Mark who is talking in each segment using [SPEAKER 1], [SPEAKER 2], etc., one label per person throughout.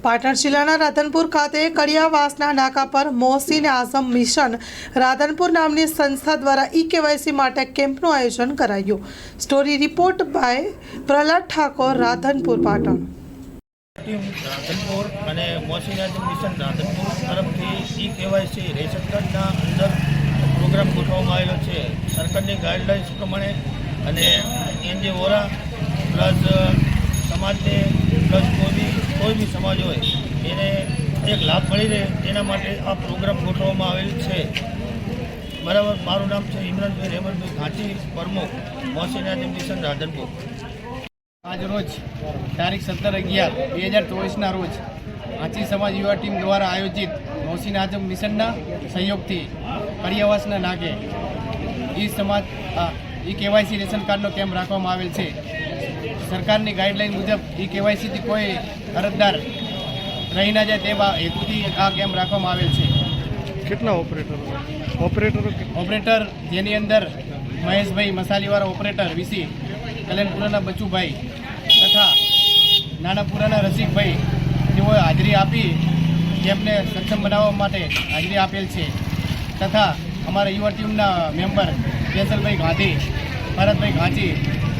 [SPEAKER 1] પાટણ જિલ્લાના રાધનપુર ખાતે કડિયાવાસના નાકા પર મોહસીન આઝમ મિશન રાધનપુર નામની સંસ્થા દ્વારા ઈ-કેવાયસી માટે કેમ્પનું આયોજન કરાયું. Story report by Prahlad Thakor, Radhanpur, Patan.
[SPEAKER 2] Team Radhanpur અને મોહસીન આઝમ મિશન રાધનપુર તરફથી ઈ-કેવાયસી રેશન કાર્ડના અંદર પ્રોગ્રામ ગોઠવવામાં આવેલો છે. સરકારની ગાઈડલાઇન્સ પ્રમાણે અને એનજી વોરા પ્લસ સમાજને પ્લસ કોઈ બી સમાજ હોય એને એક લાભ મળી રહે એના માટે આ પ્રોગ્રામ ગોઠવવામાં આવેલ છે. બરાબર. મારું નામ છે ઇમરાનભાઈ રહેમતભાઈ ઘાંચી, પ્રમુખ મોહસીન આઝમ મિશન રાધનપુર.
[SPEAKER 3] આજ રોજ તારીખ 17/11/2024ના રોજ આંચી સમાજ યુવા ટીમ દ્વારા આયોજિત મોહસીન આઝમ મિશનના સહયોગથી કડિયાવાસના નાકે ઈ-કેવાયસી રેશન કાર્ડનો કેમ્પ રાખવામાં આવેલ છે. સરકારની ગાઈડલાઈન મુજબ ઈ-કેવાયસીથી કોઈ અરજદાર રહી ના જાય તે હેતુથી આ કેમ્પ રાખવામાં આવેલ છે.
[SPEAKER 4] કેટલા ઓપરેટર
[SPEAKER 3] જેની અંદર મહેશભાઈ મસાલીવાળા ઓપરેટર વીસી, કલ્યાણપુરાના બચુભાઈ તથા નાનાપુરાના રસિકભાઈ તેઓએ હાજરી આપી કેમ્પને સક્ષમ બનાવવા માટે હાજરી આપેલ છે. તથા અમારા યુવા ટીમના મેમ્બર કેસરભાઈ ગાંધી, ભરતભાઈ ઘાંચી,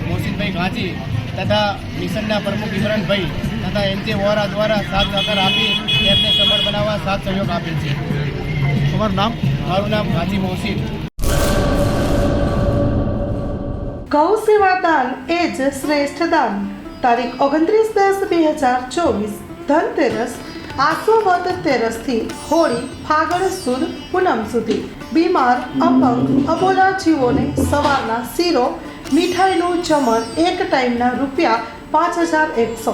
[SPEAKER 3] મોહસીનભાઈ ઘાંચી તથા મિશનના પ્રમુખ ઇમરાનભાઈ તથા એનજી વોરા દ્વારા સાથ સહકાર આપી કેમ્પને સફળ બનાવવા સાથ સહયોગ આપેલ છે.
[SPEAKER 4] તમારું નામ?
[SPEAKER 3] મારું નામ ઘાંચી મોહસીન.
[SPEAKER 1] ગૌ સેવા દાન એ જ શ્રેષ્ઠ દાન. તારીખ 29/10/2024 ધનતેરસ, આસો વદ તેરસથી હોળી ફાગણ સુદ પૂનમ સુધી બીમાર, અપંગ, અબોલા જીવોને સવારના શીરો મીઠાઈનું જમણ એક ટાઈમના ₹5100,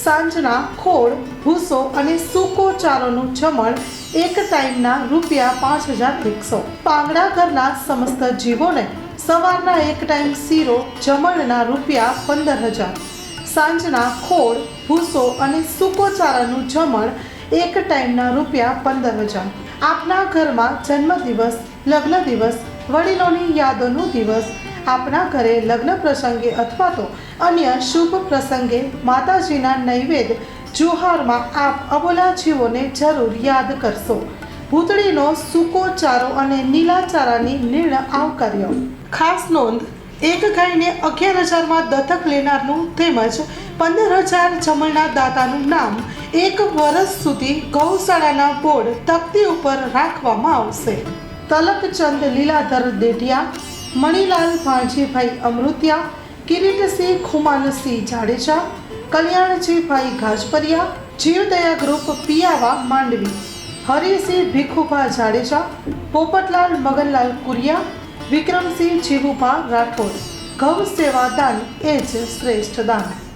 [SPEAKER 1] સાંજના ખોળ, ભૂસો અને સૂકો ચારોનું જમણ એક ટાઈમના ₹5100. પાંગડા ઘરના સમસ્ત જીવોને સવારના એક ટાઈમ શીરો જમણના ₹15000, સાંજના ખોળ, ભૂસો અને સૂકો ચારાનું જમણ એક ટાઈમના ₹15000. આપના ઘરમાં જન્મદિવસ, લગ્ન દિવસ, વડીલોની યાદોનો દિવસ, આપના ઘરે લગ્ન પ્રસંગે અથવા તો અન્ય શુભ પ્રસંગે માતાજીના નૈવેદ્ય જુહારમાં આપ અબોલા જીવોને જરૂર યાદ કરશો. ભૂતળીનો સૂકો ચારો અને નીલા ચારાની નિર્ણય આવકાર્યો. ખાસ નોંધ: એક ગાયને 11,000માં દત્તક લેનારનું તેમજ 15,000 જમણના દાતાનું નામ 1 વર્ષ સુધી ગૌશાળાના બોર્ડ તકતી ઉપર રાખવામાં આવશે. તલકચંદ લીલાધર દેઢિયા, મણિલાલ ભાણજીભાઈ અમૃતિયા, કિરીટસિંહ ખુમાનસિંહ જાડેજા, કલ્યાણજીભાઈ ગાજપરિયા, જીવદયા ગ્રુપ પિયાવા માંડવી, હરિસિંહ ભીખુભા જાડેજા, પોપટલાલ મગનલાલ કુરિયા, વિક્રમસિંહ જીવુભા રાઠોડ. ગૌ સેવા દાન એ જ શ્રેષ્ઠ દાન.